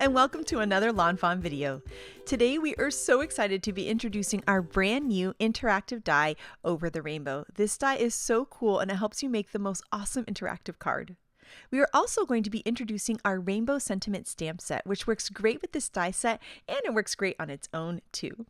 and welcome to another lawnfawn video. Today we are so excited to be introducing our brand new interactive die over the rainbow. This die is so cool and it helps you make the most awesome interactive card. We are also going to be introducing our rainbow sentiment stamp set, which works great with this die set and it works great on its own too.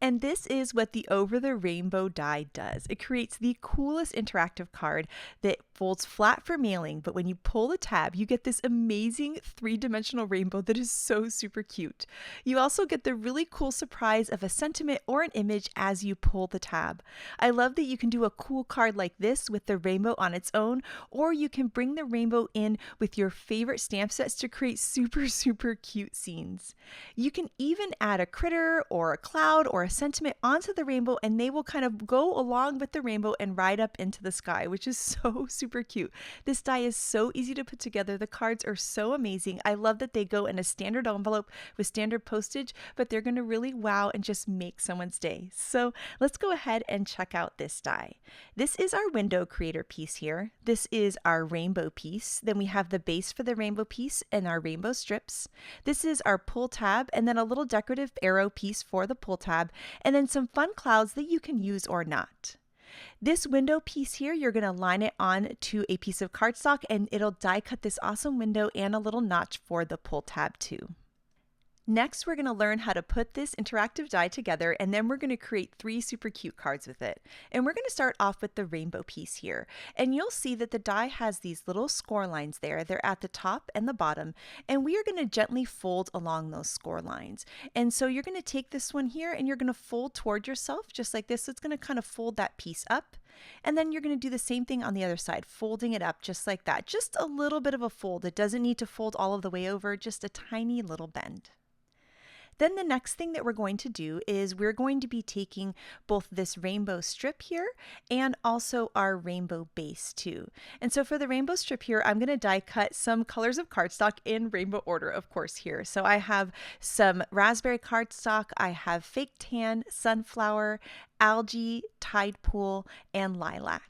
And this is what the Over the Rainbow die does. It creates the coolest interactive card that folds flat for mailing, but when you pull the tab, you get this amazing three-dimensional rainbow that is so super cute. You also get the really cool surprise of a sentiment or an image as you pull the tab. I love that you can do a cool card like this with the rainbow on its own, or you can bring the rainbow in with your favorite stamp sets to create super cute scenes. You can even add a critter or a cloud or a sentiment onto the rainbow and they will kind of go along with the rainbow and ride up into the sky, which is so super cute. This die is so easy to put together. The cards are so amazing. I love that they go in a standard envelope with standard postage, but they're going to really wow and just make someone's day. So let's go ahead and check out this die. This is our window creator piece here. This is our rainbow piece. Then we have the base for the rainbow piece and our rainbow strips. This is our pull tab and then a little decorative arrow piece for the pull tab, and then some fun clouds that you can use or not. This window piece here, you're going to line it on to a piece of cardstock and it'll die cut this awesome window and a little notch for the pull tab too. Next, we're going to learn how to put this interactive die together, and then we're going to create 3 super cute cards with it. And we're going to start off with the rainbow piece here. And you'll see that the die has these little score lines there. They're at the top and the bottom, and we are going to gently fold along those score lines. And so you're going to take this one here and you're going to fold toward yourself just like this. So it's going to kind of fold that piece up. And then you're going to do the same thing on the other side, folding it up just like that. Just a little bit of a fold. It doesn't need to fold all of the way over, just a tiny little bend. Then the next thing that we're going to do is we're going to be taking both this rainbow strip here and also our rainbow base too. And so for the rainbow strip here, I'm going to die cut some colors of cardstock in rainbow order, of course, here. So I have some raspberry cardstock, I have fake tan, sunflower, algae, tide pool, and lilac.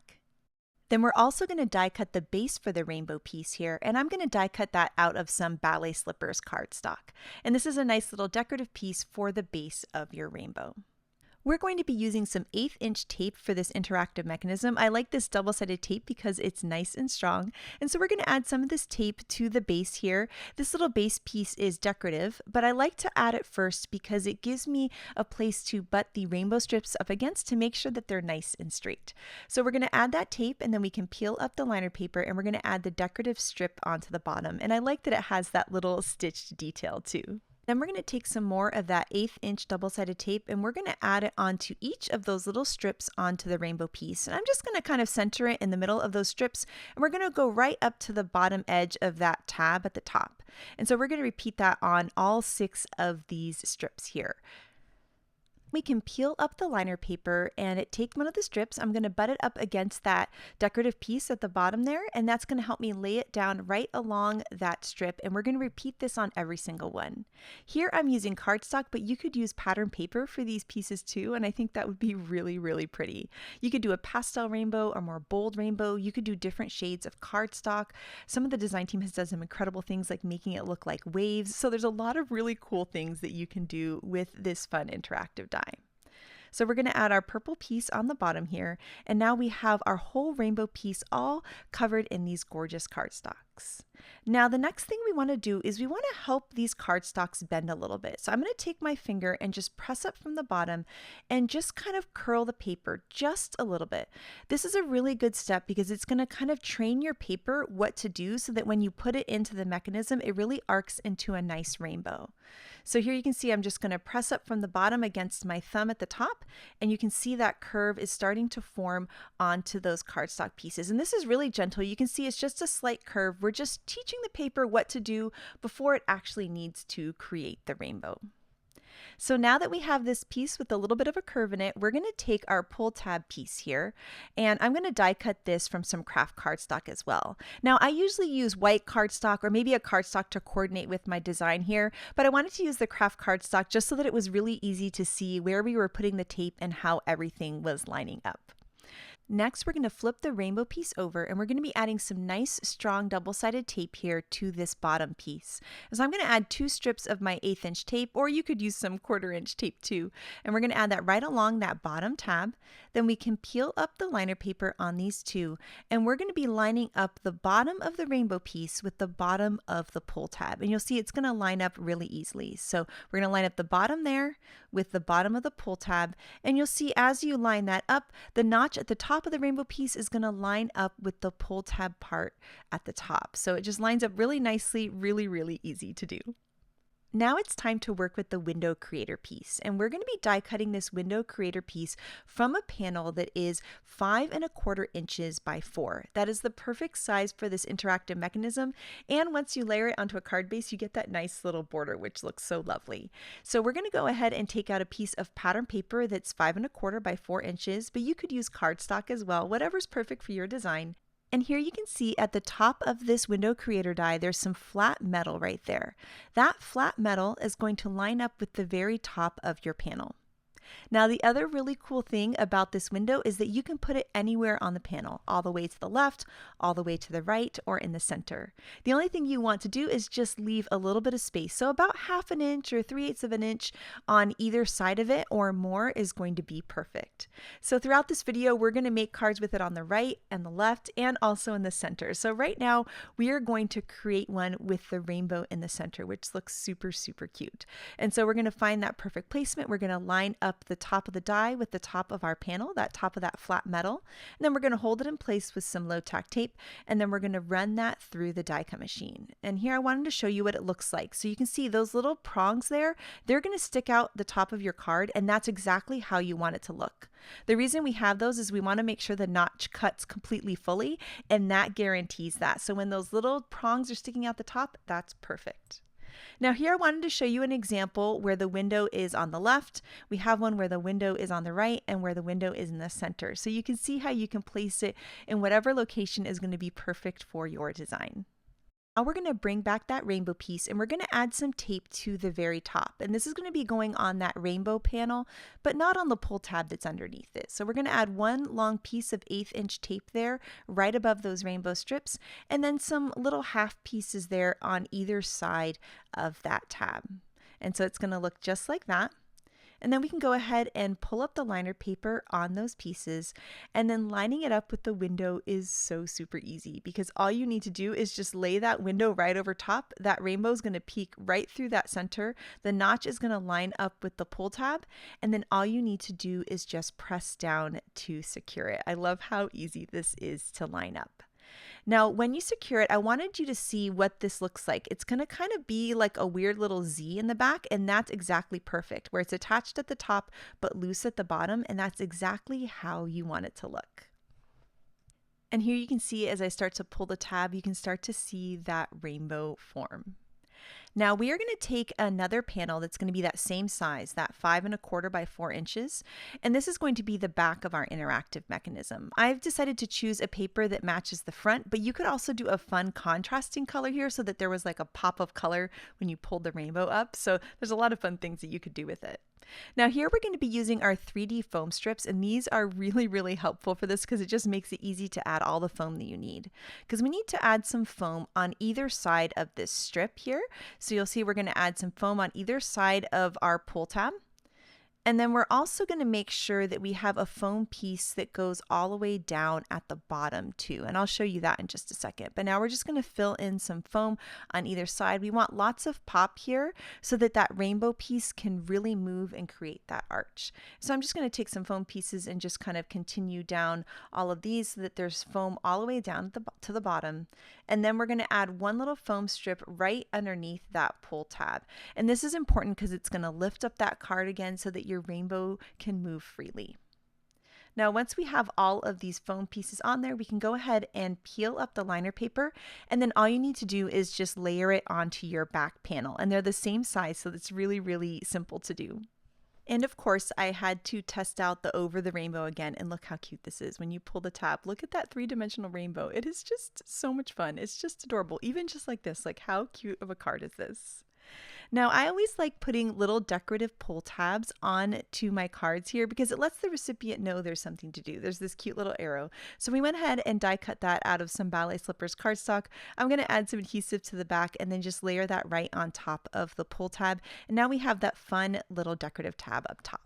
Then we're also going to die cut the base for the rainbow piece here, and I'm going to die cut that out of some ballet slippers cardstock. And this is a nice little decorative piece for the base of your rainbow. We're going to be using some 1/8 inch tape for this interactive mechanism. I like this double-sided tape because it's nice and strong. And so we're going to add some of this tape to the base here. This little base piece is decorative, but I like to add it first because it gives me a place to butt the rainbow strips up against to make sure that they're nice and straight. So we're going to add that tape and then we can peel up the liner paper and we're going to add the decorative strip onto the bottom. And I like that it has that little stitched detail too. Then we're going to take some more of that 1/8 inch double-sided tape and we're going to add it onto each of those little strips onto the rainbow piece. And I'm just going to kind of center it in the middle of those strips and we're going to go right up to the bottom edge of that tab at the top. And so we're going to repeat that on all 6 of these strips here. We can peel up the liner paper and take one of the strips. I'm going to butt it up against that decorative piece at the bottom there, and that's going to help me lay it down right along that strip, and we're going to repeat this on every single one. Here I'm using cardstock, but you could use pattern paper for these pieces too, and I think that would be really pretty. You could do a pastel rainbow or more bold rainbow. You could do different shades of cardstock. Some of the design team has done some incredible things like making it look like waves, so there's a lot of really cool things that you can do with this fun interactive die. So we're going to add our purple piece on the bottom here, and now we have our whole rainbow piece all covered in these gorgeous cardstocks. Now the next thing we want to do is we want to help these cardstocks bend a little bit. So I'm going to take my finger and just press up from the bottom and just kind of curl the paper just a little bit. This is a really good step because it's going to kind of train your paper what to do so that when you put it into the mechanism, it really arcs into a nice rainbow. So here you can see I'm just going to press up from the bottom against my thumb at the top, and you can see that curve is starting to form onto those cardstock pieces. And this is really gentle. You can see it's just a slight curve. We're just teaching the paper what to do before it actually needs to create the rainbow. So now that we have this piece with a little bit of a curve in it, we're going to take our pull tab piece here, and I'm going to die cut this from some craft cardstock as well. Now I usually use white cardstock or maybe a cardstock to coordinate with my design here, but I wanted to use the craft cardstock just so that it was really easy to see where we were putting the tape and how everything was lining up. Next, we're going to flip the rainbow piece over and we're going to be adding some nice strong double-sided tape here to this bottom piece. So I'm going to add 2 strips of my 1/8 inch tape, or you could use some 1/4 inch tape too. And we're going to add that right along that bottom tab. Then we can peel up the liner paper on these 2, and we're going to be lining up the bottom of the rainbow piece with the bottom of the pull tab. And you'll see it's going to line up really easily. So we're going to line up the bottom there with the bottom of the pull tab, and you'll see as you line that up, the notch at the top of the rainbow piece is going to line up with the pull tab part at the top. So it just lines up really nicely, really easy to do. Now it's time to work with the window creator piece, and we're going to be die cutting this window creator piece from a panel that is 5 1/4 inches by 4. That is the perfect size for this interactive mechanism, and once you layer it onto a card base, you get that nice little border, which looks so lovely. So we're going to go ahead and take out a piece of pattern paper that's 5 1/4 by 4 inches, but you could use cardstock as well, whatever's perfect for your design. And here you can see at the top of this window creator die, there's some flat metal right there. That flat metal is going to line up with the very top of your panel. Now the other really cool thing about this window is that you can put it anywhere on the panel, all the way to the left, all the way to the right, or in the center. The only thing you want to do is just leave a little bit of space. So about 1/2 inch or 3/8 of an inch on either side of it or more is going to be perfect. So throughout this video, we're going to make cards with it on the right and the left and also in the center. So right now we are going to create one with the rainbow in the center, which looks super cute. And so we're going to find that perfect placement. We're going to line up the top of the die with the top of our panel, that top of that flat metal, and then we're going to hold it in place with some low tack tape, and then we're going to run that through the die cut machine. And here I wanted to show you what it looks like. So you can see those little prongs there, they're going to stick out the top of your card, and that's exactly how you want it to look. The reason we have those is we want to make sure the notch cuts completely fully, and that guarantees that. So when those little prongs are sticking out the top, that's perfect. Now here I wanted to show you an example where the window is on the left. We have one where the window is on the right and where the window is in the center. So you can see how you can place it in whatever location is going to be perfect for your design. Now we're going to bring back that rainbow piece and we're going to add some tape to the very top. And this is going to be going on that rainbow panel, but not on the pull tab that's underneath it. So we're going to add one long piece of 1/8 inch tape there right above those rainbow strips, and then some little half pieces there on either side of that tab. And so it's going to look just like that. And then we can go ahead and pull up the liner paper on those pieces, and then lining it up with the window is so super easy because all you need to do is just lay that window right over top. That rainbow is going to peek right through that center. The notch is going to line up with the pull tab, and then all you need to do is just press down to secure it. I love how easy this is to line up. Now, when you secure it, I wanted you to see what this looks like. It's going to kind of be like a weird little Z in the back, and that's exactly perfect, where it's attached at the top but loose at the bottom, and that's exactly how you want it to look. And here you can see as I start to pull the tab, you can start to see that rainbow form. Now we are going to take another panel that's going to be that same size, that 5 1/4 by 4 inches, and this is going to be the back of our interactive mechanism. I've decided to choose a paper that matches the front, but you could also do a fun contrasting color here so that there was like a pop of color when you pulled the rainbow up. So there's a lot of fun things that you could do with it. Now here we're going to be using our 3D foam strips, and these are really helpful for this because it just makes it easy to add all the foam that you need. Because we need to add some foam on either side of this strip here. So you'll see we're going to add some foam on either side of our pull tab. And then we're also going to make sure that we have a foam piece that goes all the way down at the bottom too. And I'll show you that in just a second. But now we're just going to fill in some foam on either side. We want lots of pop here so that that rainbow piece can really move and create that arch. So I'm just going to take some foam pieces and just kind of continue down all of these so that there's foam all the way down to the bottom. And then we're going to add one little foam strip right underneath that pull tab. And this is important because it's going to lift up that card again so that your rainbow can move freely. Now once we have all of these foam pieces on there, we can go ahead and peel up the liner paper, and then all you need to do is just layer it onto your back panel, and they're the same size, so it's really simple to do. And of course I had to test out the over the rainbow again, and look how cute this is. When you pull the tab, look at that 3-dimensional rainbow. It is just so much fun. It's just adorable, even just like this. Like how cute of a card is this? Now, I always like putting little decorative pull tabs on to my cards here because it lets the recipient know there's something to do. There's this cute little arrow. So we went ahead and die cut that out of some ballet slippers cardstock. I'm going to add some adhesive to the back and then just layer that right on top of the pull tab. And now we have that fun little decorative tab up top.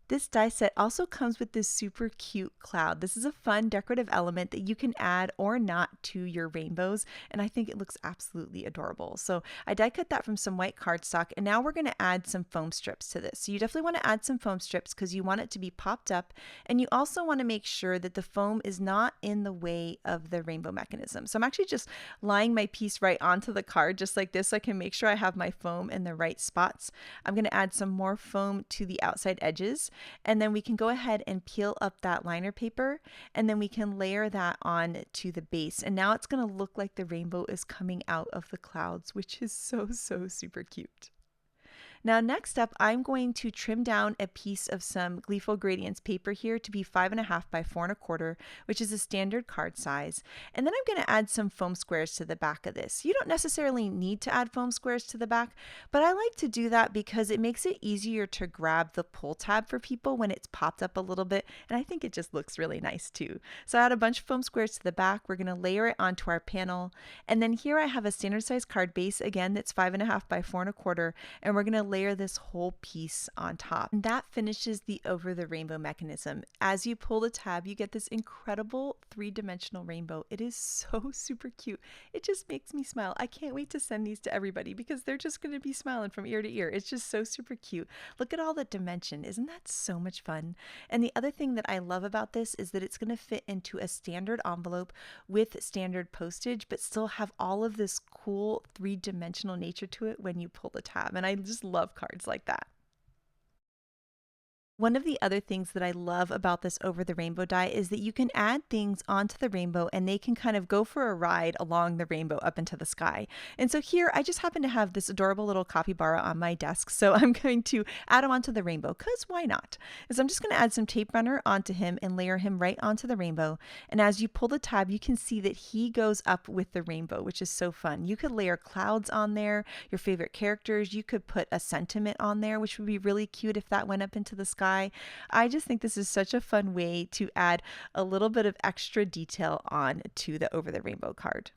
This die set also comes with this super cute cloud. This is a fun decorative element that you can add or not to your rainbows, and I think it looks absolutely adorable. So I die cut that from some white cardstock, and now we're going to add some foam strips to this. So you definitely want to add some foam strips because you want it to be popped up, and you also want to make sure that the foam is not in the way of the rainbow mechanism. So I'm actually just lying my piece right onto the card just like this so I can make sure I have my foam in the right spots. I'm going to add some more foam to the outside edges. And then we can go ahead and peel up that liner paper, and then we can layer that on to the base. And now it's going to look like the rainbow is coming out of the clouds, which is so super cute. Now next up, I'm going to trim down a piece of some Gleeful Gradients paper here to be 5.5 by 4.25, which is a standard card size. And then I'm going to add some foam squares to the back of this. You don't necessarily need to add foam squares to the back, but I like to do that because it makes it easier to grab the pull tab for people when it's popped up a little bit, and I think it just looks really nice too. So I add a bunch of foam squares to the back. We're going to layer it onto our panel, and then here I have a standard size card base again that's 5.5 by 4.25, and we're going to layer this whole piece on top. And that finishes the over the rainbow mechanism. As you pull the tab, you get this incredible 3-dimensional rainbow. It is so super cute. It just makes me smile. I can't wait to send these to everybody because they're just going to be smiling from ear to ear. It's just so super cute. Look at all the dimension. Isn't that so much fun? And the other thing that I love about this is that it's going to fit into a standard envelope with standard postage, but still have all of this cool 3-dimensional nature to it when you pull the tab. And I just love cards like that. One of the other things that I love about this over the rainbow die is that you can add things onto the rainbow and they can kind of go for a ride along the rainbow up into the sky. And so here I just happen to have this adorable little capybara on my desk, so I'm going to add him onto the rainbow because why not? So I'm just going to add some tape runner onto him and layer him right onto the rainbow. And as you pull the tab, you can see that he goes up with the rainbow, which is so fun. You could layer clouds on there, your favorite characters. You could put a sentiment on there, which would be really cute if that went up into the sky. I just think this is such a fun way to add a little bit of extra detail on to the over the rainbow card.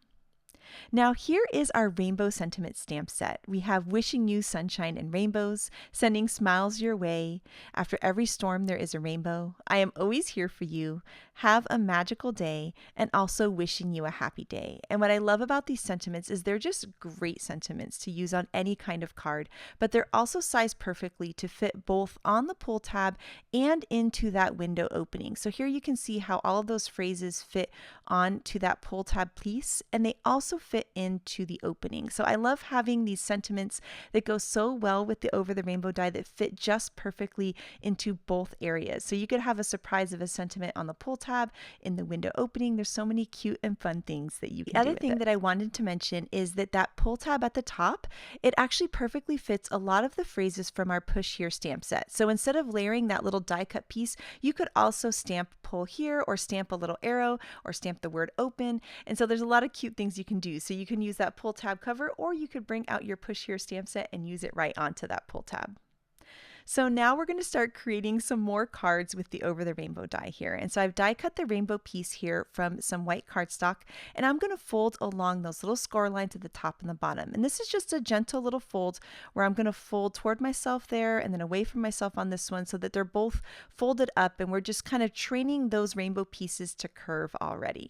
Now here is our rainbow sentiment stamp set. We have wishing you sunshine and rainbows, sending smiles your way. After every storm there is a rainbow. I am always here for you. Have a magical day, and also wishing you a happy day. And what I love about these sentiments is they're just great sentiments to use on any kind of card, but they're also sized perfectly to fit both on the pull tab and into that window opening. So here you can see how all of those phrases fit onto that pull tab piece, and they also fit into the opening. So I love having these sentiments that go so well with the over the rainbow die that fit just perfectly into both areas. So you could have a surprise of a sentiment on the pull tab, in the window opening. There's so many cute and fun things that you can do. The other thing that I wanted to mention is that pull tab at the top, it actually perfectly fits a lot of the phrases from our Push Here stamp set. So instead of layering that little die cut piece, you could also stamp pull here, or stamp a little arrow, or stamp the word open. And so there's a lot of cute things you can do. So you can use that pull tab cover, or you could bring out your Push Here stamp set and use it right onto that pull tab. So now we're going to start creating some more cards with the over the rainbow die here. And so I've die cut the rainbow piece here from some white cardstock, and I'm going to fold along those little score lines at the top and the bottom. And this is just a gentle little fold where I'm going to fold toward myself there and then away from myself on this one so that they're both folded up, and we're just kind of training those rainbow pieces to curve already.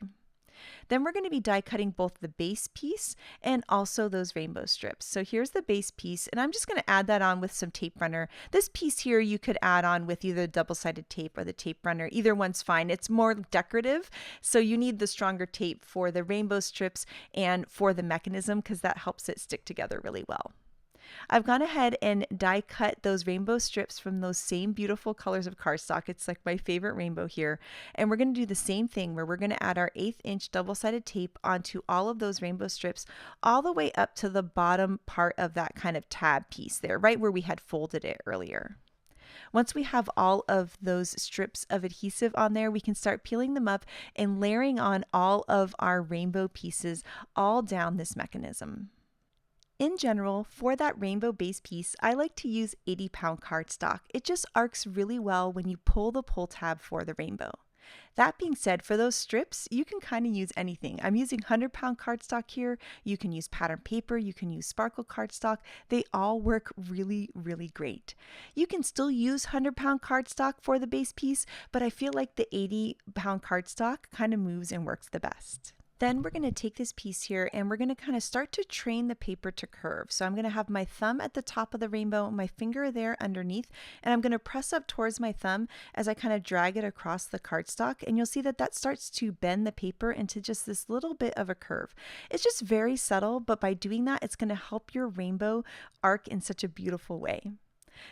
Then we're going to be die cutting both the base piece and also those rainbow strips. So here's the base piece, and I'm just going to add that on with some tape runner. This piece here you could add on with either double-sided tape or the tape runner. Either one's fine. It's more decorative, so you need the stronger tape for the rainbow strips and for the mechanism because that helps it stick together really well. I've gone ahead and die cut those rainbow strips from those same beautiful colors of cardstock. It's like my favorite rainbow here. And we're going to do the same thing where we're going to add our 1/8 inch double-sided tape onto all of those rainbow strips all the way up to the bottom part of that kind of tab piece there, right where we had folded it earlier. Once we have all of those strips of adhesive on there, we can start peeling them up and layering on all of our rainbow pieces all down this mechanism. In general, for that rainbow base piece, I like to use 80-pound cardstock. It just arcs really well when you pull the pull tab for the rainbow. That being said, for those strips, you can kind of use anything. I'm using 100-pound cardstock here. You can use pattern paper, you can use sparkle cardstock. They all work really, really great. You can still use 100-pound cardstock for the base piece, but I feel like the 80-pound cardstock kind of moves and works the best. Then we're going to take this piece here and we're going to kind of start to train the paper to curve. So I'm going to have my thumb at the top of the rainbow, my finger there underneath, and I'm going to press up towards my thumb as I kind of drag it across the cardstock. And you'll see that that starts to bend the paper into just this little bit of a curve. It's just very subtle, but by doing that, it's going to help your rainbow arc in such a beautiful way.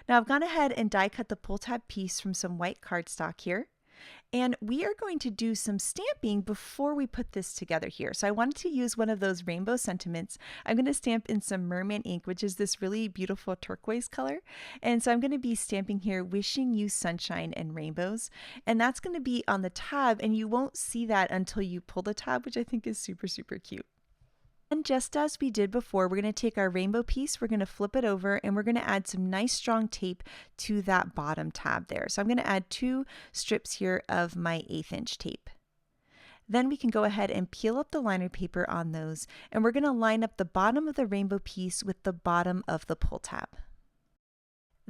Now I've gone ahead and die cut the pull tab piece from some white cardstock here. And we are going to do some stamping before we put this together here. So I wanted to use one of those rainbow sentiments. I'm going to stamp in some merman ink, which is this really beautiful turquoise color. And so I'm going to be stamping here, wishing you sunshine and rainbows. And that's going to be on the tab, and you won't see that until you pull the tab, which I think is super, super cute. And just as we did before, we're going to take our rainbow piece, we're going to flip it over, and we're going to add some nice strong tape to that bottom tab there. So I'm going to add 2 strips here of my 1/8 inch tape. Then we can go ahead and peel up the liner paper on those, and we're going to line up the bottom of the rainbow piece with the bottom of the pull tab.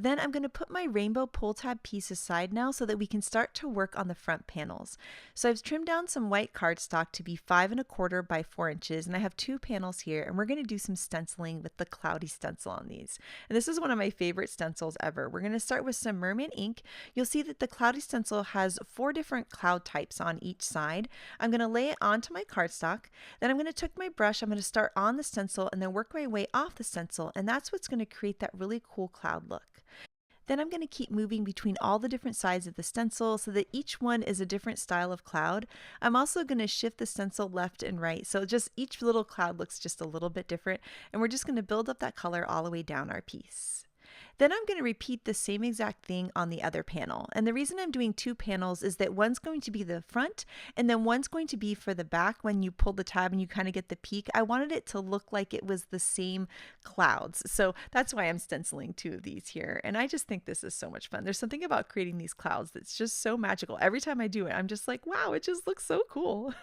Then I'm going to put my rainbow pull tab piece aside now so that we can start to work on the front panels. So I've trimmed down some white cardstock to be 5 1/4 by 4 inches, and I have 2 panels here, and we're going to do some stenciling with the cloudy stencil on these. And this is one of my favorite stencils ever. We're going to start with some merman ink. You'll see that the cloudy stencil has 4 different cloud types on each side. I'm going to lay it onto my cardstock. Then I'm going to take my brush, I'm going to start on the stencil and then work my way off the stencil, and that's what's going to create that really cool cloud look. Then I'm going to keep moving between all the different sides of the stencil so that each one is a different style of cloud. I'm also going to shift the stencil left and right, so just each little cloud looks just a little bit different, and we're just going to build up that color all the way down our piece. Then I'm going to repeat the same exact thing on the other panel. And the reason I'm doing 2 panels is that one's going to be the front and then one's going to be for the back. When you pull the tab and you kind of get the peak, I wanted it to look like it was the same clouds. So that's why I'm stenciling 2 of these here. And I just think this is so much fun. There's something about creating these clouds that's just so magical. Every time I do it, I'm just like, wow, it just looks so cool.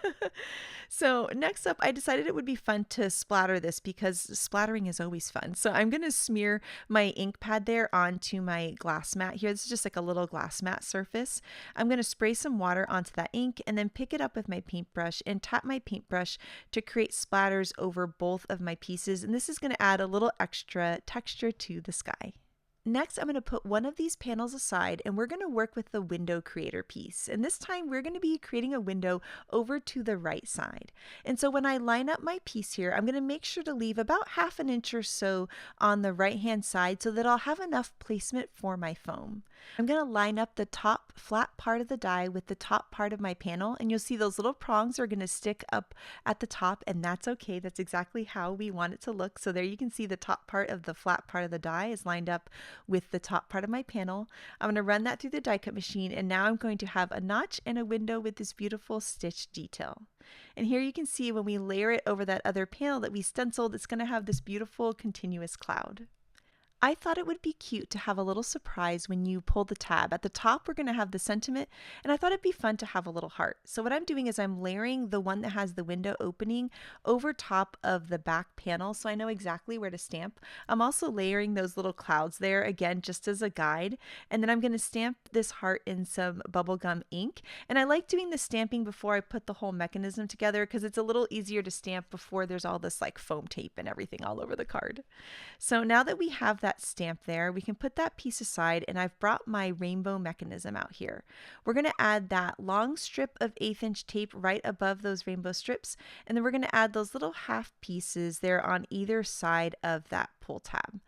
So next up, I decided it would be fun to splatter this because splattering is always fun. So I'm going to smear my ink pad there onto my glass mat here. This is just like a little glass mat surface. I'm going to spray some water onto that ink and then pick it up with my paintbrush and tap my paintbrush to create splatters over both of my pieces. And this is going to add a little extra texture to the sky. Next, I'm going to put one of these panels aside and we're going to work with the window creator piece. And this time we're going to be creating a window over to the right side. And so when I line up my piece here, I'm going to make sure to leave about 1/2 inch or so on the right hand side so that I'll have enough placement for my foam. I'm going to line up the top flat part of the die with the top part of my panel, and you'll see those little prongs are going to stick up at the top, and that's okay. That's exactly how we want it to look. So there you can see the top part of the flat part of the die is lined up with the top part of my panel. I'm going to run that through the die cut machine, and now I'm going to have a notch and a window with this beautiful stitch detail. And here you can see when we layer it over that other panel that we stenciled, it's going to have this beautiful continuous cloud. I thought it would be cute to have a little surprise when you pull the tab. At the top, we're going to have the sentiment, and I thought it'd be fun to have a little heart. So what I'm doing is I'm layering the one that has the window opening over top of the back panel, so I know exactly where to stamp. I'm also layering those little clouds there, again, just as a guide. And then I'm going to stamp this heart in some bubblegum ink. And I like doing the stamping before I put the whole mechanism together because it's a little easier to stamp before there's all this like foam tape and everything all over the card. So now that we have that stamp there, we can put that piece aside, and I've brought my rainbow mechanism out here. We're going to add that long strip of 1/8 inch tape right above those rainbow strips, and then we're going to add those little half pieces there on either side of that pull tab,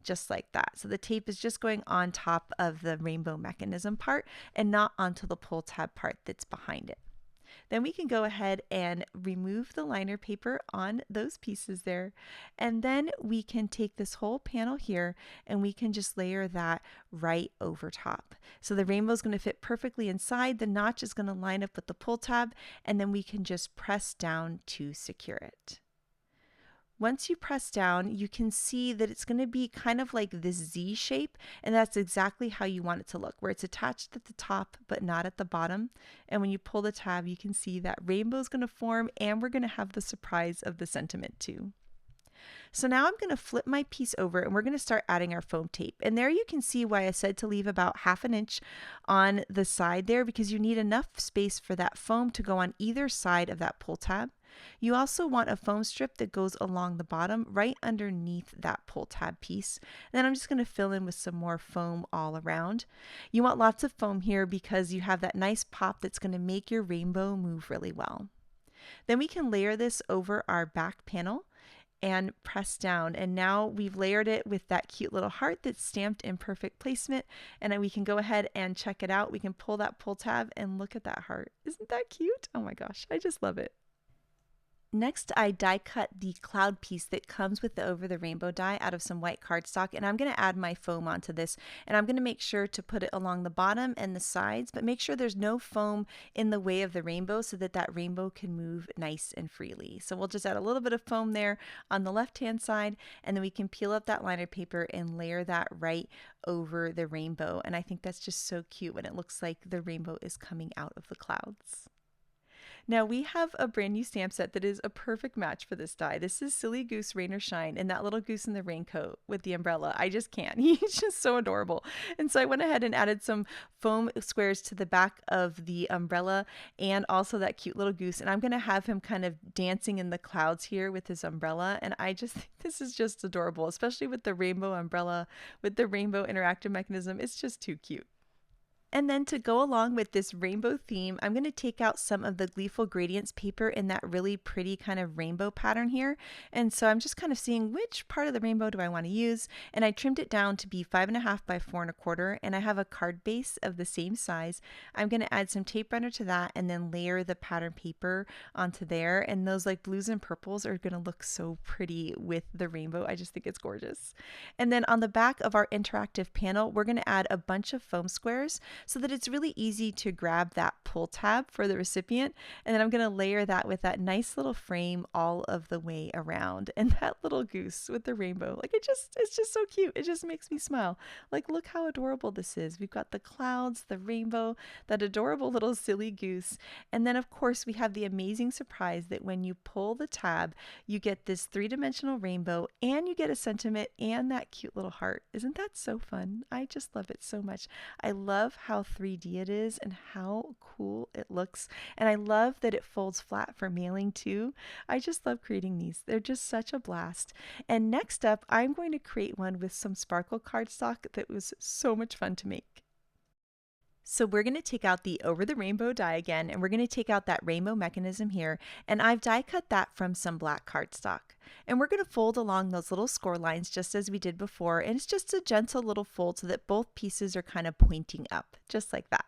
just like that. So the tape is just going on top of the rainbow mechanism part and not onto the pull tab part that's behind it. Then we can go ahead and remove the liner paper on those pieces there. And then we can take this whole panel here and we can just layer that right over top. So the rainbow is going to fit perfectly inside. The notch is going to line up with the pull tab, and then we can just press down to secure it. Once you press down, you can see that it's going to be kind of like this Z shape, and that's exactly how you want it to look, where it's attached at the top but not at the bottom. And when you pull the tab, you can see that rainbow is going to form, and we're going to have the surprise of the sentiment too. So now I'm going to flip my piece over and we're going to start adding our foam tape. And there you can see why I said to leave about 1/2 inch on the side there, because you need enough space for that foam to go on either side of that pull tab. You also want a foam strip that goes along the bottom right underneath that pull tab piece. And then I'm just going to fill in with some more foam all around. You want lots of foam here because you have that nice pop that's going to make your rainbow move really well. Then we can layer this over our back panel and press down, and now we've layered it with that cute little heart that's stamped in perfect placement, and then we can go ahead and check it out. We can pull that pull tab and look at that heart. Isn't that cute? Oh my gosh, I just love it. Next, I die cut the cloud piece that comes with the Over the Rainbow die out of some white cardstock, and I'm going to add my foam onto this, and I'm going to make sure to put it along the bottom and the sides, but make sure there's no foam in the way of the rainbow so that that rainbow can move nice and freely. So we'll just add a little bit of foam there on the left hand side, and then we can peel up that liner paper and layer that right over the rainbow. And I think that's just so cute when it looks like the rainbow is coming out of the clouds. Now we have a brand new stamp set that is a perfect match for this die. This is Silly Goose Rain or Shine, and that little goose in the raincoat with the umbrella. I just can't. He's just so adorable. And so I went ahead and added some foam squares to the back of the umbrella and also that cute little goose. And I'm going to have him kind of dancing in the clouds here with his umbrella. And I just think this is just adorable, especially with the rainbow umbrella, with the rainbow interactive mechanism. It's just too cute. And then to go along with this rainbow theme, I'm going to take out some of the Gleeful Gradients paper in that really pretty kind of rainbow pattern here. And so I'm just kind of seeing which part of the rainbow do I want to use. And I trimmed it down to be 5.5 by 4.25. And I have a card base of the same size. I'm going to add some tape runner to that and then layer the pattern paper onto there. And those like blues and purples are going to look so pretty with the rainbow. I just think it's gorgeous. And then on the back of our interactive panel, we're going to add a bunch of foam squares so that it's really easy to grab that pull tab for the recipient. And then I'm going to layer that with that nice little frame all of the way around. And that little goose with the rainbow, like it's just so cute. It just makes me smile. Like, look how adorable this is. We've got the clouds, the rainbow, that adorable little silly goose. And then of course we have the amazing surprise that when you pull the tab, you get this 3-dimensional rainbow and you get a sentiment and that cute little heart. Isn't that so fun? I just love it so much. I love how 3D it is and how cool it looks. And I love that it folds flat for mailing too. I just love creating these. They're just such a blast. And next up, I'm going to create one with some sparkle cardstock that was so much fun to make. So we're going to take out the Over the Rainbow die again, and we're going to take out that rainbow mechanism here, and I've die cut that from some black cardstock. And we're going to fold along those little score lines just as we did before, and it's just a gentle little fold so that both pieces are kind of pointing up, just like that.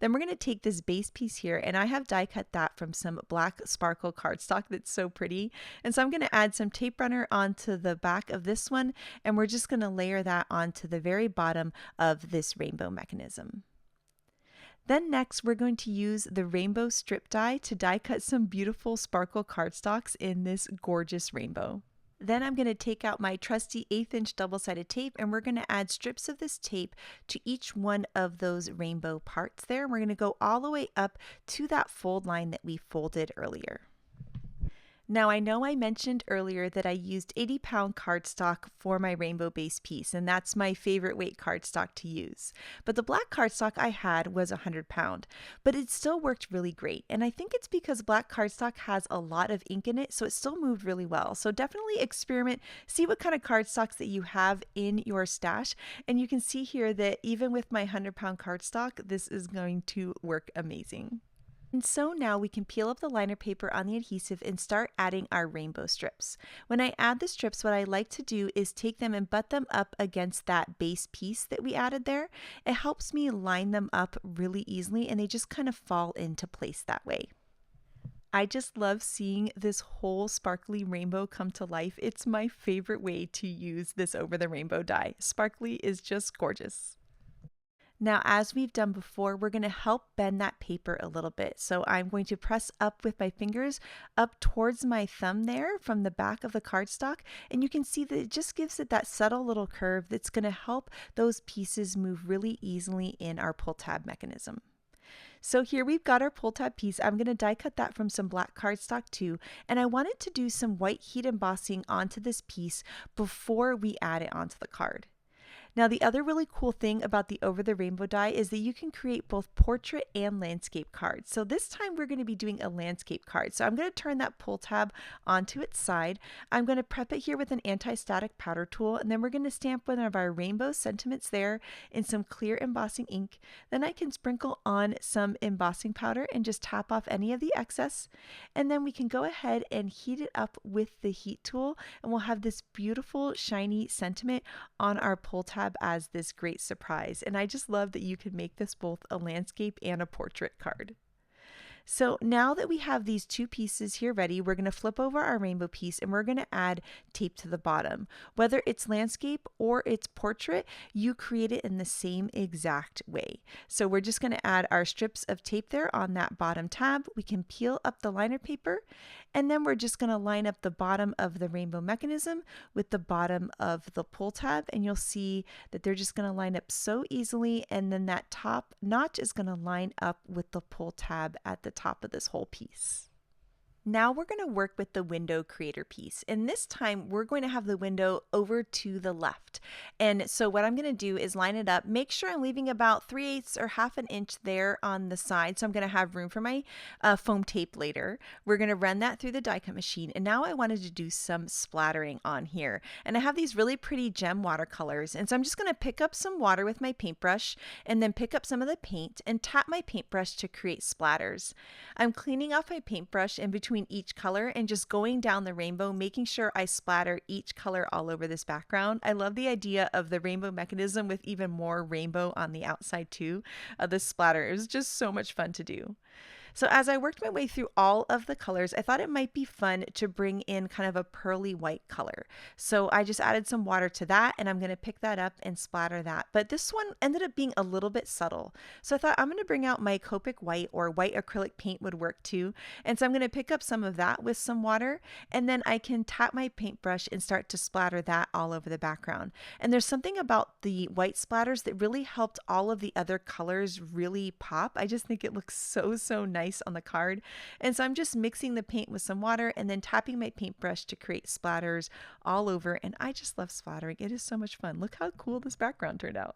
Then we're going to take this base piece here, and I have die cut that from some black sparkle cardstock that's so pretty. And so I'm going to add some tape runner onto the back of this one, and we're just going to layer that onto the very bottom of this rainbow mechanism. Then next, we're going to use the rainbow strip die to die cut some beautiful sparkle cardstocks in this gorgeous rainbow. Then I'm going to take out my trusty 1/8 inch double-sided tape, and we're going to add strips of this tape to each one of those rainbow parts there. We're going to go all the way up to that fold line that we folded earlier. Now I know I mentioned earlier that I used 80-pound cardstock for my rainbow base piece, and that's my favorite weight cardstock to use. But the black cardstock I had was 100-pound, but it still worked really great. And I think it's because black cardstock has a lot of ink in it, so it still moved really well. So definitely experiment, see what kind of cardstocks that you have in your stash. And you can see here that even with my 100-pound cardstock, this is going to work amazing. And so now we can peel up the liner paper on the adhesive and start adding our rainbow strips. When I add the strips, what I like to do is take them and butt them up against that base piece that we added there. It helps me line them up really easily, and they just kind of fall into place that way. I just love seeing this whole sparkly rainbow come to life. It's my favorite way to use this Over the Rainbow die. Sparkly is just gorgeous. Now, as we've done before, we're going to help bend that paper a little bit. So I'm going to press up with my fingers up towards my thumb there from the back of the cardstock. And you can see that it just gives it that subtle little curve that's going to help those pieces move really easily in our pull tab mechanism. So here we've got our pull tab piece. I'm going to die cut that from some black cardstock too. And I wanted to do some white heat embossing onto this piece before we add it onto the card. Now, the other really cool thing about the Over the Rainbow die is that you can create both portrait and landscape cards. So this time we're going to be doing a landscape card. So I'm going to turn that pull tab onto its side. I'm going to prep it here with an anti-static powder tool, and then we're going to stamp one of our rainbow sentiments there in some clear embossing ink. Then I can sprinkle on some embossing powder and just tap off any of the excess. And then we can go ahead and heat it up with the heat tool, and we'll have this beautiful shiny sentiment on our pull tab as this great surprise. And I just love that you can make this both a landscape and a portrait card. So now that we have these two pieces here ready, we're going to flip over our rainbow piece and we're going to add tape to the bottom. Whether it's landscape or it's portrait, you create it in the same exact way. So we're just going to add our strips of tape there on that bottom tab. We can peel up the liner paper, and then we're just going to line up the bottom of the rainbow mechanism with the bottom of the pull tab, and you'll see that they're just going to line up so easily, and then that top notch is going to line up with the pull tab at the top of this whole piece. Now we're going to work with the window creator piece, and this time we're going to have the window over to the left. And so what I'm going to do is line it up, make sure I'm leaving about 3/8 or half an inch there on the side, so I'm going to have room for my foam tape later. We're going to run that through the die cut machine, and now I wanted to do some splattering on here. And I have these really pretty gem watercolors, and so I'm just going to pick up some water with my paintbrush and then pick up some of the paint and tap my paintbrush to create splatters. I'm cleaning off my paintbrush in between each color and just going down the rainbow, making sure I splatter each color all over this background. I love the idea of the rainbow mechanism with even more rainbow on the outside too. The splatter, it was just so much fun to do. So as I worked my way through all of the colors, I thought it might be fun to bring in kind of a pearly white color. So I just added some water to that, and I'm going to pick that up and splatter that. But this one ended up being a little bit subtle. So I thought I'm going to bring out my Copic white, or white acrylic paint would work too. And so I'm going to pick up some of that with some water, and then I can tap my paintbrush and start to splatter that all over the background. And there's something about the white splatters that really helped all of the other colors really pop. I just think it looks so nice on the card. And so I'm just mixing the paint with some water and then tapping my paintbrush to create splatters all over. And I just love splattering. It is so much fun. Look how cool this background turned out.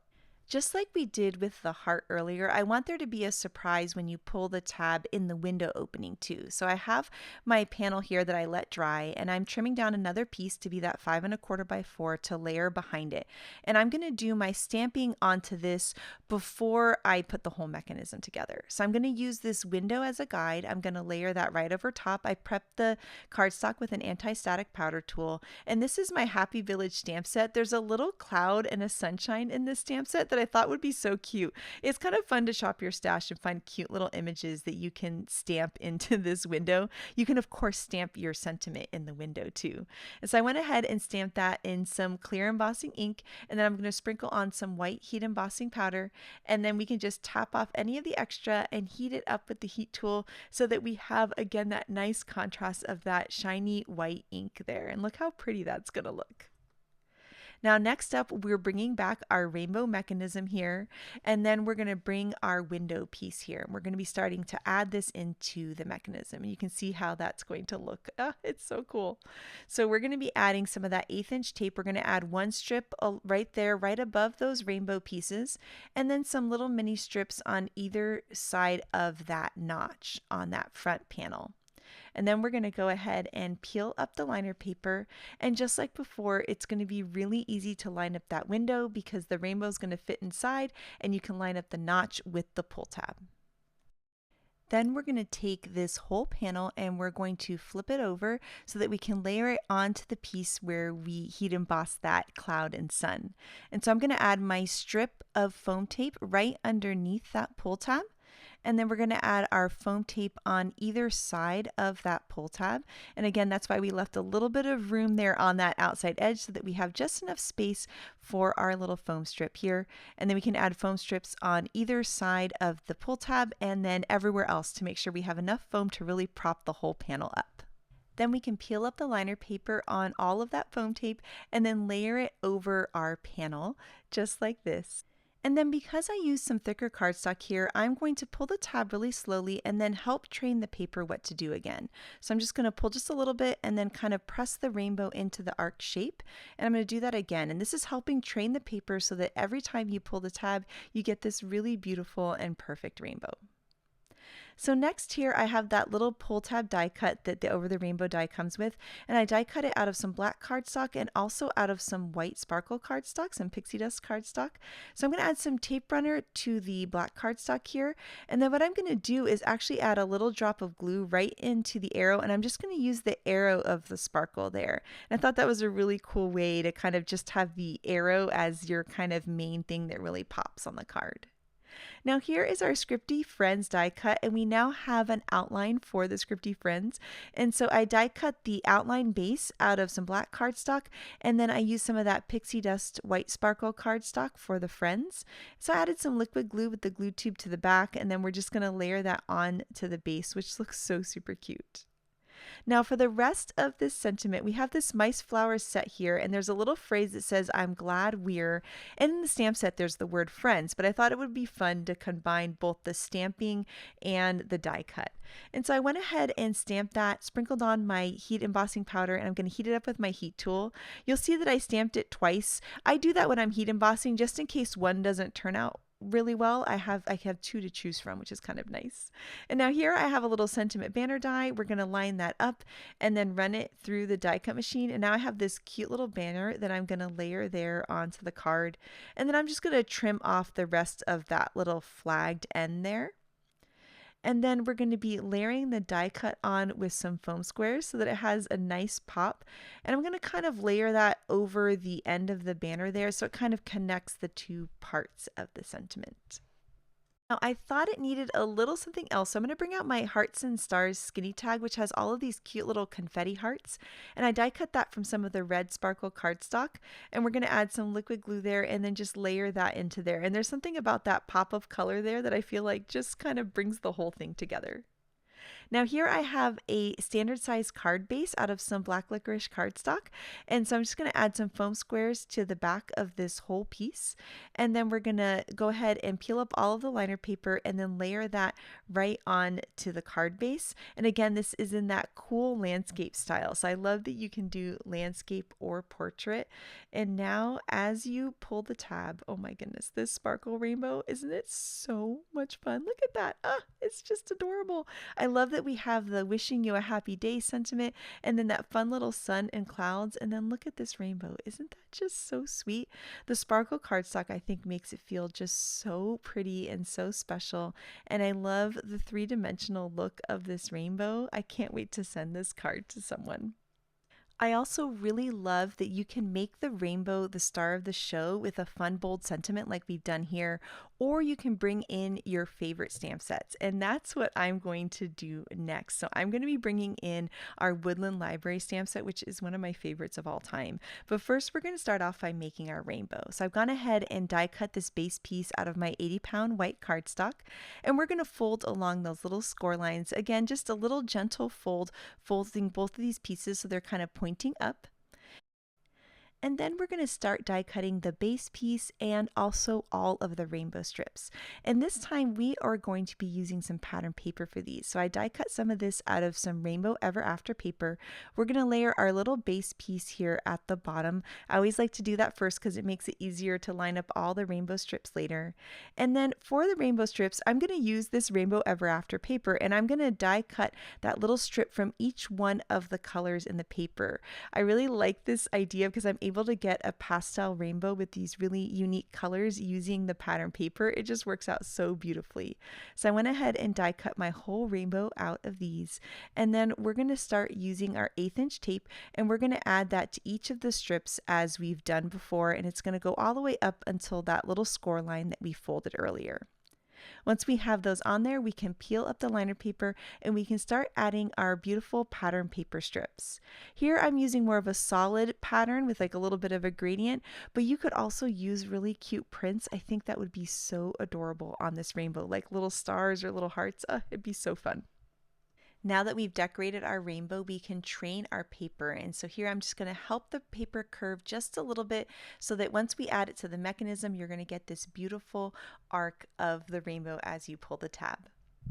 Just like we did with the heart earlier, I want there to be a surprise when you pull the tab in the window opening too. So I have my panel here that I let dry, and I'm trimming down another piece to be that 5 1/4 by 4 to layer behind it. And I'm going to do my stamping onto this before I put the whole mechanism together. So I'm going to use this window as a guide. I'm going to layer that right over top. I prepped the cardstock with an anti-static powder tool, and this is my Happy Village stamp set. There's a little cloud and a sunshine in this stamp set that I thought would be so cute. It's kind of fun to shop your stash and find cute little images that you can stamp into this window. You can of course stamp your sentiment in the window too. And so I went ahead and stamped that in some clear embossing ink, and then I'm going to sprinkle on some white heat embossing powder, and then we can just tap off any of the extra and heat it up with the heat tool so that we have again that nice contrast of that shiny white ink there. And look how pretty that's going to look. Now next up, we're bringing back our rainbow mechanism here, and then we're going to bring our window piece here. And we're going to be starting to add this into the mechanism. You can see how that's going to look. It's so cool. So we're going to be adding some of that 1/8 inch tape. We're going to add one strip right there, right above those rainbow pieces, and then some little mini strips on either side of that notch on that front panel. And then we're going to go ahead and peel up the liner paper. And just like before, it's going to be really easy to line up that window because the rainbow is going to fit inside, and you can line up the notch with the pull tab. Then we're going to take this whole panel and we're going to flip it over so that we can layer it onto the piece where we heat emboss that cloud and sun. And so I'm going to add my strip of foam tape right underneath that pull tab. And then we're going to add our foam tape on either side of that pull tab. And again, that's why we left a little bit of room there on that outside edge so that we have just enough space for our little foam strip here. And then we can add foam strips on either side of the pull tab and then everywhere else to make sure we have enough foam to really prop the whole panel up. Then we can peel up the liner paper on all of that foam tape and then layer it over our panel just like this. And then because I used some thicker cardstock here, I'm going to pull the tab really slowly and then help train the paper what to do again. So I'm just going to pull just a little bit and then kind of press the rainbow into the arc shape. And I'm going to do that again. And this is helping train the paper so that every time you pull the tab, you get this really beautiful and perfect rainbow. So next here I have that little pull tab die cut that the Over the Rainbow die comes with, and I die cut it out of some black cardstock and also out of some white sparkle cardstock, some pixie dust cardstock. So I'm going to add some tape runner to the black cardstock here, and then what I'm going to do is actually add a little drop of glue right into the arrow, and I'm just going to use the arrow of the sparkle there. And I thought that was a really cool way to kind of just have the arrow as your kind of main thing that really pops on the card. Now here is our Scripty Friends die cut, and we now have an outline for the Scripty Friends. And so I die cut the outline base out of some black cardstock, and then I used some of that pixie dust white sparkle cardstock for the friends. So I added some liquid glue with the glue tube to the back, and then we're just going to layer that on to the base, which looks so super cute. Now for the rest of this sentiment, we have this mice flower set here, and there's a little phrase that says, "I'm glad we're," and in the stamp set there's the word friends, but I thought it would be fun to combine both the stamping and the die cut. And so I went ahead and stamped that, sprinkled on my heat embossing powder, and I'm going to heat it up with my heat tool. You'll see that I stamped it twice. I do that when I'm heat embossing just in case one doesn't turn out really well. I have two to choose from, which is kind of nice. And now here I have a little sentiment banner die. We're going to line that up and then run it through the die cut machine. And now I have this cute little banner that I'm going to layer there onto the card. And then I'm just going to trim off the rest of that little flagged end there. And then we're going to be layering the die cut on with some foam squares so that it has a nice pop. And I'm going to kind of layer that over the end of the banner there so it kind of connects the two parts of the sentiment. Now I thought it needed a little something else, so I'm going to bring out my Hearts and Stars skinny tag, which has all of these cute little confetti hearts, and I die cut that from some of the red sparkle cardstock, and we're going to add some liquid glue there and then just layer that into there. And there's something about that pop of color there that I feel like just kind of brings the whole thing together. Now here I have a standard size card base out of some black licorice cardstock, and so I'm just going to add some foam squares to the back of this whole piece, and then we're going to go ahead and peel up all of the liner paper and then layer that right on to the card base. And again, this is in that cool landscape style, so I love that you can do landscape or portrait. And now as you pull the tab, oh my goodness, this sparkle rainbow, isn't it so much fun? Look at that. It's just adorable. I love that we have the wishing you a happy day sentiment and then that fun little sun and clouds, and then look at this rainbow. Isn't that just so sweet? The sparkle cardstock I think makes it feel just so pretty and so special, and I love the three-dimensional look of this rainbow. I can't wait to send this card to someone. I also really love that you can make the rainbow the star of the show with a fun, bold sentiment like we've done here, or you can bring in your favorite stamp sets, and that's what I'm going to do next. So I'm going to be bringing in our Woodland Library stamp set, which is one of my favorites of all time. But first we're going to start off by making our rainbow. So I've gone ahead and die cut this base piece out of my 80-pound white cardstock, and we're going to fold along those little score lines. Again, just a little gentle fold, folding both of these pieces so they're kind of pointing up. And then we're going to start die cutting the base piece and also all of the rainbow strips. And this time we are going to be using some pattern paper for these. So I die cut some of this out of some Rainbow Ever After paper. We're going to layer our little base piece here at the bottom. I always like to do that first because it makes it easier to line up all the rainbow strips later. And then for the rainbow strips, I'm going to use this Rainbow Ever After paper, and I'm going to die cut that little strip from each one of the colors in the paper. I really like this idea because I'm able to get a pastel rainbow with these really unique colors using the pattern paper. It just works out so beautifully. So I went ahead and die cut my whole rainbow out of these, and then we're going to start using our 1/8 inch tape, and we're going to add that to each of the strips as we've done before, and it's going to go all the way up until that little score line that we folded earlier. Once we have those on there, we can peel up the liner paper and we can start adding our beautiful pattern paper strips. Here I'm using more of a solid pattern with like a little bit of a gradient, but you could also use really cute prints. I think that would be so adorable on this rainbow, like little stars or little hearts. It'd be so fun. Now that we've decorated our rainbow, we can train our paper. And so here I'm just going to help the paper curve just a little bit so that once we add it to the mechanism, you're going to get this beautiful arc of the rainbow as you pull the tab.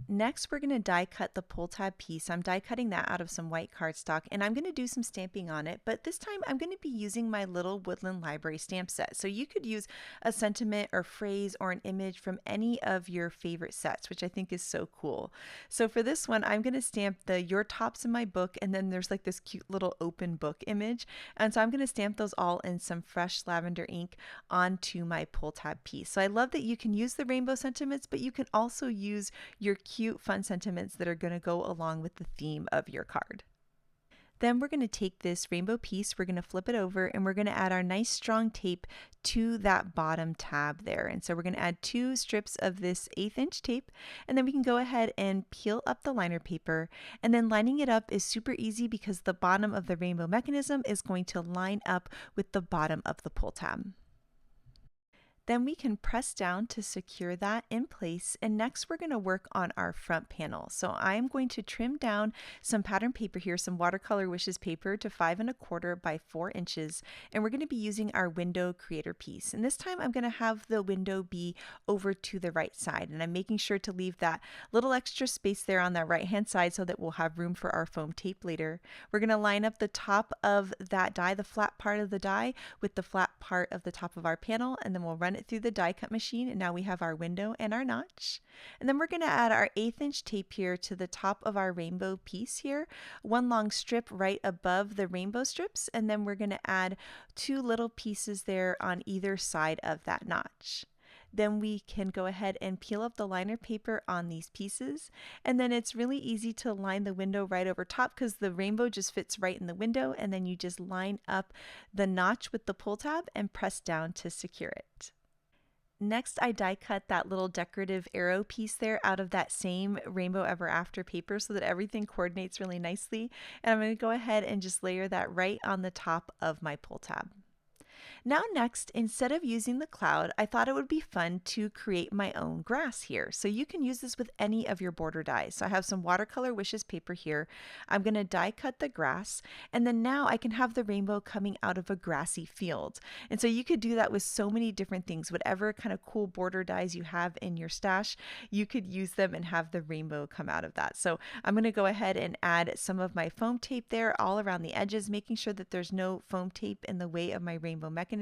Next, we're going to die cut the pull tab piece. I'm die cutting that out of some white cardstock and I'm going to do some stamping on it, but this time I'm going to be using my little Woodland Library stamp set. So you could use a sentiment or phrase or an image from any of your favorite sets, which I think is so cool. So for this one, I'm going to stamp the Your Tops in My Book, and then there's like this cute little open book image. And so I'm going to stamp those all in some fresh lavender ink onto my pull tab piece. So I love that you can use the rainbow sentiments, but you can also use your cute, fun sentiments that are going to go along with the theme of your card. Then we're going to take this rainbow piece, we're going to flip it over, and we're going to add our nice strong tape to that bottom tab there. And so we're going to add 2 strips of this 1/8 inch tape, and then we can go ahead and peel up the liner paper. And then lining it up is super easy because the bottom of the rainbow mechanism is going to line up with the bottom of the pull tab. Then we can press down to secure that in place, and next we're going to work on our front panel. So I'm going to trim down some pattern paper here, some Watercolor Wishes paper to 5 1/4 by 4 inches, and we're going to be using our window creator piece. And this time I'm going to have the window be over to the right side, and I'm making sure to leave that little extra space there on that right hand side so that we'll have room for our foam tape later. We're going to line up the top of that die, the flat part of the die, with the flat part of the top of our panel, and then we'll run it through the die cut machine, and now we have our window and our notch. And then we're going to add our 1/8 inch tape here to the top of our rainbow piece here, one long strip right above the rainbow strips, and then we're going to add 2 little pieces there on either side of that notch. Then we can go ahead and peel up the liner paper on these pieces, and then it's really easy to line the window right over top because the rainbow just fits right in the window, and then you just line up the notch with the pull tab and press down to secure it. Next, I die cut that little decorative arrow piece there out of that same Rainbow Ever After paper so that everything coordinates really nicely. And I'm going to go ahead and just layer that right on the top of my pull tab. Now next, instead of using the cloud, I thought it would be fun to create my own grass here. So you can use this with any of your border dies. So I have some Watercolor Wishes paper here. I'm going to die cut the grass, and then now I can have the rainbow coming out of a grassy field. And so you could do that with so many different things. Whatever kind of cool border dies you have in your stash, you could use them and have the rainbow come out of that. So I'm going to go ahead and add some of my foam tape there all around the edges, making sure that there's no foam tape in the way of my rainbow mechanism.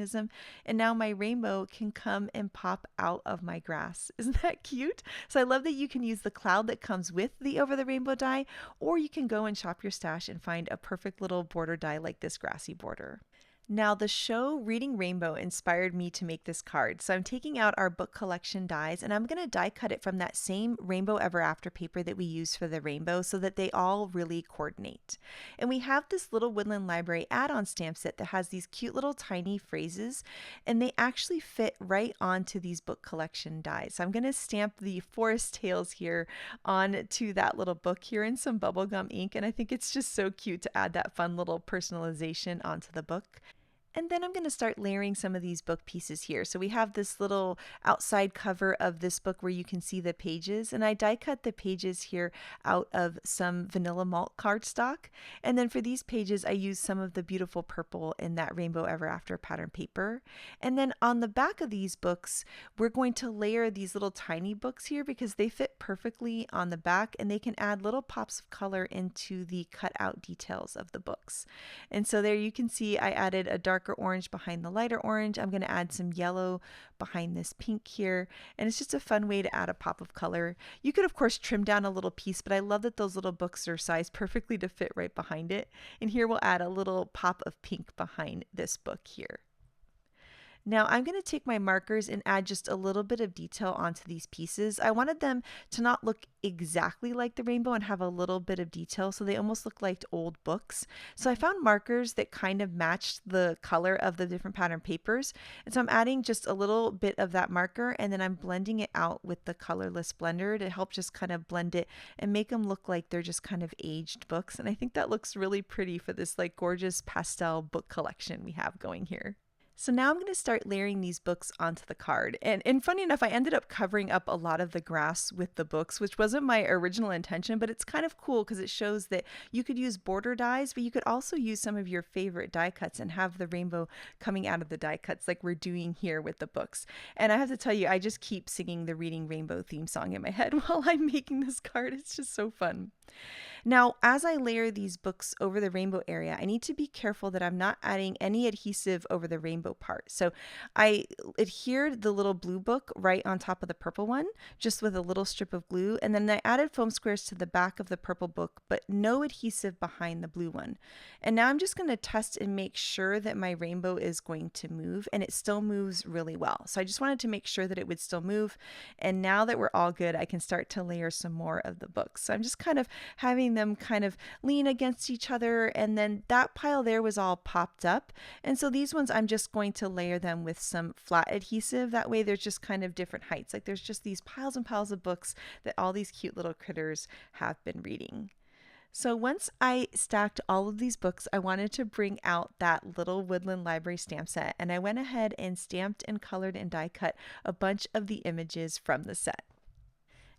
And now my rainbow can come and pop out of my grass. Isn't that cute? So I love that you can use the cloud that comes with the Over the Rainbow die, or you can go and shop your stash and find a perfect little border die like this grassy border. Now the show Reading Rainbow inspired me to make this card, so I'm taking out our book collection dies and I'm going to die cut it from that same Rainbow Ever After paper that we use for the rainbow so that they all really coordinate. And we have this little Woodland Library add-on stamp set that has these cute little tiny phrases, and they actually fit right onto these book collection dies. So I'm going to stamp the Forest Tales here onto that little book here in some bubblegum ink, and I think it's just so cute to add that fun little personalization onto the book. And then I'm going to start layering some of these book pieces here. So we have this little outside cover of this book where you can see the pages, and I die cut the pages here out of some vanilla malt cardstock. And then for these pages, I use some of the beautiful purple in that Rainbow Ever After pattern paper. And then on the back of these books, we're going to layer these little tiny books here because they fit perfectly on the back and they can add little pops of color into the cut out details of the books. And so there you can see I added a darker orange behind the lighter orange. I'm going to add some yellow behind this pink here, and it's just a fun way to add a pop of color. You could of course trim down a little piece, but I love that those little books are sized perfectly to fit right behind it. And here we'll add a little pop of pink behind this book here. Now I'm going to take my markers and add just a little bit of detail onto these pieces. I wanted them to not look exactly like the rainbow and have a little bit of detail, so they almost look like old books. So I found markers that kind of matched the color of the different pattern papers. And so I'm adding just a little bit of that marker, and then I'm blending it out with the colorless blender to help just kind of blend it and make them look like they're just kind of aged books. And I think that looks really pretty for this like gorgeous pastel book collection we have going here. So now I'm going to start layering these books onto the card. And funny enough, I ended up covering up a lot of the grass with the books, which wasn't my original intention, but it's kind of cool because it shows that you could use border dies, but you could also use some of your favorite die cuts and have the rainbow coming out of the die cuts like we're doing here with the books. And I have to tell you, I just keep singing the Reading Rainbow theme song in my head while I'm making this card. It's just so fun. Now, as I layer these books over the rainbow area, I need to be careful that I'm not adding any adhesive over the rainbow part. So I adhered the little blue book right on top of the purple one, just with a little strip of glue. And then I added foam squares to the back of the purple book, but no adhesive behind the blue one. And now I'm just going to test and make sure that my rainbow is going to move, and it still moves really well. So I just wanted to make sure that it would still move. And now that we're all good, I can start to layer some more of the books. So I'm just kind of having them kind of lean against each other, and then that pile there was all popped up, and so these ones I'm just going to layer them with some flat adhesive. That way there's just kind of different heights, like there's just these piles and piles of books that all these cute little critters have been reading. So once I stacked all of these books, I wanted to bring out that little Woodland Library stamp set, and I went ahead and stamped and colored and die cut a bunch of the images from the set.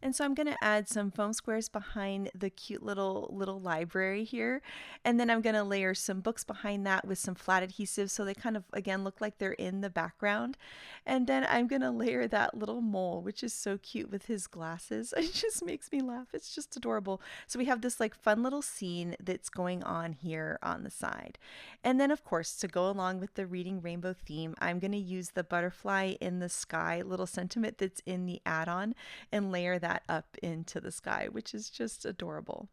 And so I'm going to add some foam squares behind the cute little library here. And then I'm going to layer some books behind that with some flat adhesive so they kind of, again, look like they're in the background. And then I'm going to layer that little mole, which is so cute with his glasses. It just makes me laugh. It's just adorable. So we have this like fun little scene that's going on here on the side. And then, of course, to go along with the Reading Rainbow theme, I'm going to use the butterfly in the sky little sentiment that's in the add-on and layer that up into the sky, which is just adorable.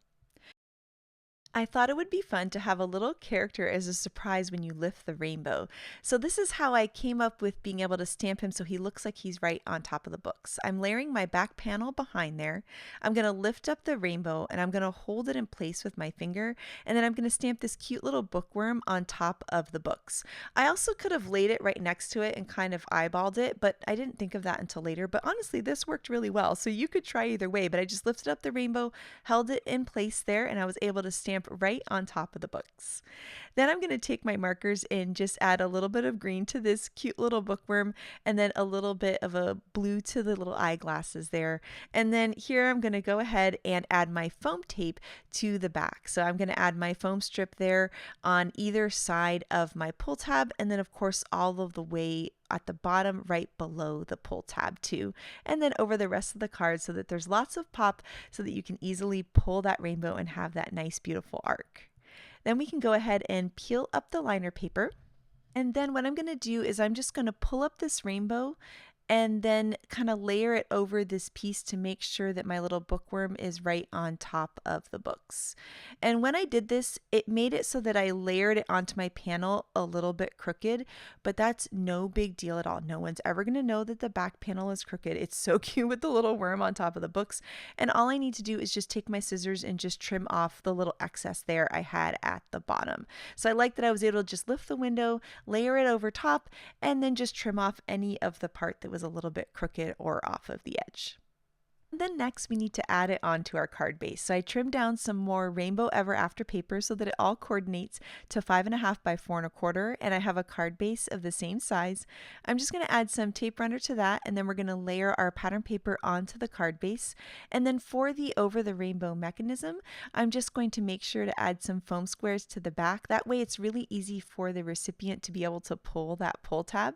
I thought it would be fun to have a little character as a surprise when you lift the rainbow. So this is how I came up with being able to stamp him so he looks like he's right on top of the books. I'm layering my back panel behind there. I'm going to lift up the rainbow and I'm going to hold it in place with my finger, and then I'm going to stamp this cute little bookworm on top of the books. I also could have laid it right next to it and kind of eyeballed it, but I didn't think of that until later. But honestly, this worked really well. So you could try either way, but I just lifted up the rainbow, held it in place there, and I was able to stamp right on top of the books. Then I'm going to take my markers and just add a little bit of green to this cute little bookworm, and then a little bit of a blue to the little eyeglasses there. And then here I'm going to go ahead and add my foam tape to the back. So I'm going to add my foam strip there on either side of my pull tab, and then of course all of the way at the bottom right below the pull tab too, and then over the rest of the card so that there's lots of pop so that you can easily pull that rainbow and have that nice beautiful arc. Then we can go ahead and peel up the liner paper, and then what I'm going to do is I'm just going to pull up this rainbow and then kind of layer it over this piece to make sure that my little bookworm is right on top of the books. And when I did this, it made it so that I layered it onto my panel a little bit crooked, but that's no big deal at all. No one's ever going to know that the back panel is crooked. It's so cute with the little worm on top of the books. And all I need to do is just take my scissors and just trim off the little excess there I had at the bottom. So I like that I was able to just lift the window, layer it over top, and then just trim off any of the part that was a little bit crooked or off of the edge. Then next we need to add it onto our card base. So I trimmed down some more Rainbow Ever After paper so that it all coordinates to 5.5 by 4.25, and I have a card base of the same size. I'm just going to add some tape runner to that, and then we're going to layer our pattern paper onto the card base. And then for the Over the Rainbow mechanism, I'm just going to make sure to add some foam squares to the back. That way it's really easy for the recipient to be able to pull that pull tab.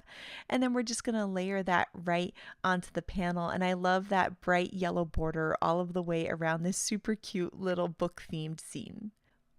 And then we're just going to layer that right onto the panel, and I love that bright yellow border all of the way around this super cute little book themed scene.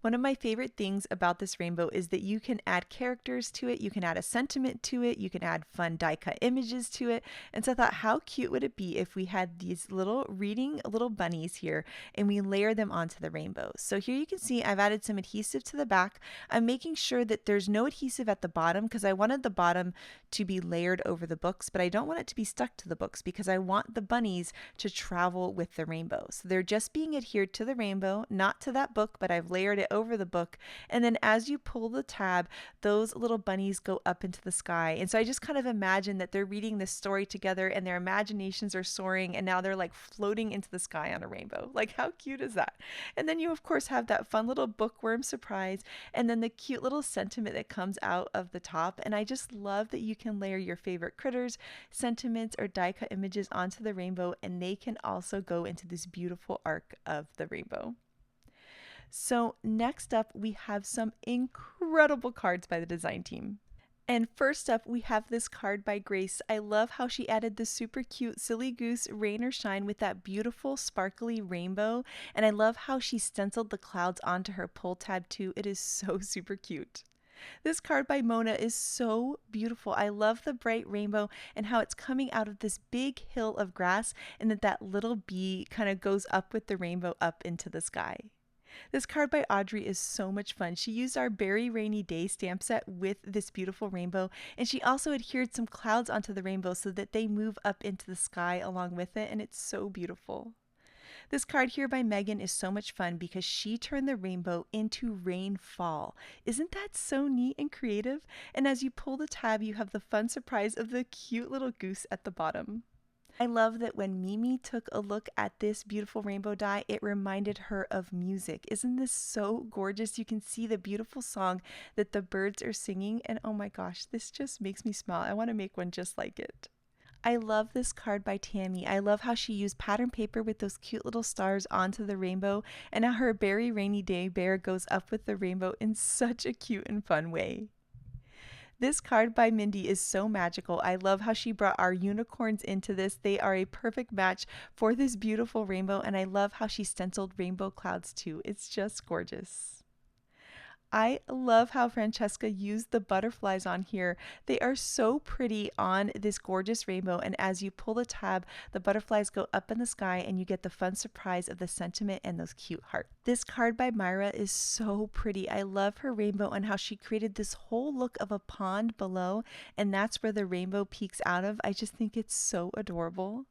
One of my favorite things about this rainbow is that you can add characters to it, you can add a sentiment to it, you can add fun die cut images to it. And so I thought, how cute would it be if we had these little reading little bunnies here and we layer them onto the rainbow. So here you can see I've added some adhesive to the back. I'm making sure that there's no adhesive at the bottom because I wanted the bottom to be layered over the books, but I don't want it to be stuck to the books because I want the bunnies to travel with the rainbow. So they're just being adhered to the rainbow, not to that book, but I've layered it over the book. And then as you pull the tab, those little bunnies go up into the sky. And so I just kind of imagine that they're reading this story together and their imaginations are soaring and now they're like floating into the sky on a rainbow. Like, how cute is that? And then you of course have that fun little bookworm surprise and then the cute little sentiment that comes out of the top. And I just love that you can layer your favorite critters, sentiments, or die cut images onto the rainbow, and they can also go into this beautiful arc of the rainbow. So next up, we have some incredible cards by the design team. And first up, we have this card by Grace. I love how she added the super cute Silly Goose Rain or Shine with that beautiful sparkly rainbow. And I love how she stenciled the clouds onto her pull tab too. It is so super cute. This card by Mona is so beautiful. I love the bright rainbow and how it's coming out of this big hill of grass and that little bee kind of goes up with the rainbow up into the sky. This card by Audrey is so much fun. She used our Berry Rainy Day stamp set with this beautiful rainbow, and she also adhered some clouds onto the rainbow so that they move up into the sky along with it, and it's so beautiful. This card here by Megan is so much fun because she turned the rainbow into rainfall. Isn't that so neat and creative? And as you pull the tab, you have the fun surprise of the cute little goose at the bottom. I love that when Mimi took a look at this beautiful rainbow die, it reminded her of music. Isn't this so gorgeous? You can see the beautiful song that the birds are singing, and oh my gosh, this just makes me smile. I want to make one just like it. I love this card by Tammy. I love how she used pattern paper with those cute little stars onto the rainbow, and how her Berry Rainy Day bear goes up with the rainbow in such a cute and fun way. This card by Mindy is so magical. I love how she brought our unicorns into this. They are a perfect match for this beautiful rainbow, and I love how she stenciled rainbow clouds too. It's just gorgeous. I love how Francesca used the butterflies on here. They are so pretty on this gorgeous rainbow, and as you pull the tab, the butterflies go up in the sky and you get the fun surprise of the sentiment and those cute hearts. This card by Myra is so pretty. I love her rainbow and how she created this whole look of a pond below, and that's where the rainbow peeks out of. I just think it's so adorable.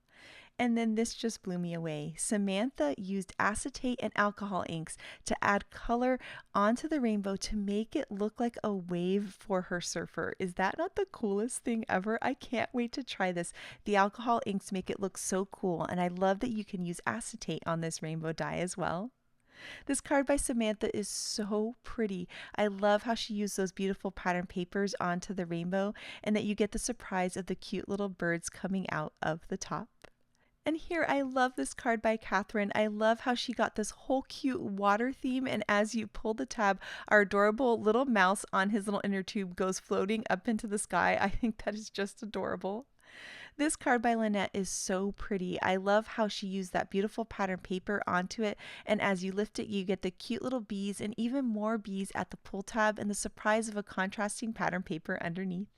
And then this just blew me away. Samantha used acetate and alcohol inks to add color onto the rainbow to make it look like a wave for her surfer. Is that not the coolest thing ever? I can't wait to try this. The alcohol inks make it look so cool, and I love that you can use acetate on this rainbow die as well. This card by Samantha is so pretty. I love how she used those beautiful pattern papers onto the rainbow, and that you get the surprise of the cute little birds coming out of the top. And here, I love this card by Catherine. I love how she got this whole cute water theme, and as you pull the tab, our adorable little mouse on his little inner tube goes floating up into the sky. I think that is just adorable. This card by Lynette is so pretty. I love how she used that beautiful pattern paper onto it, and as you lift it, you get the cute little bees and even more bees at the pull tab and the surprise of a contrasting pattern paper underneath.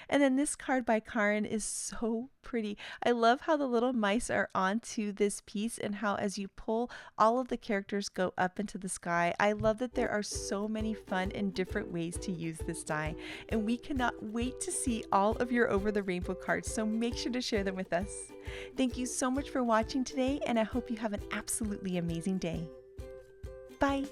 And then this card by Karen is so pretty. I love how the little mice are onto this piece and how as you pull, all of the characters go up into the sky. I love that there are so many fun and different ways to use this die, and we cannot wait to see all of your Over the Rainbow cards, so make sure to share them with us. Thank you so much for watching today, and I hope you have an absolutely amazing day. Bye!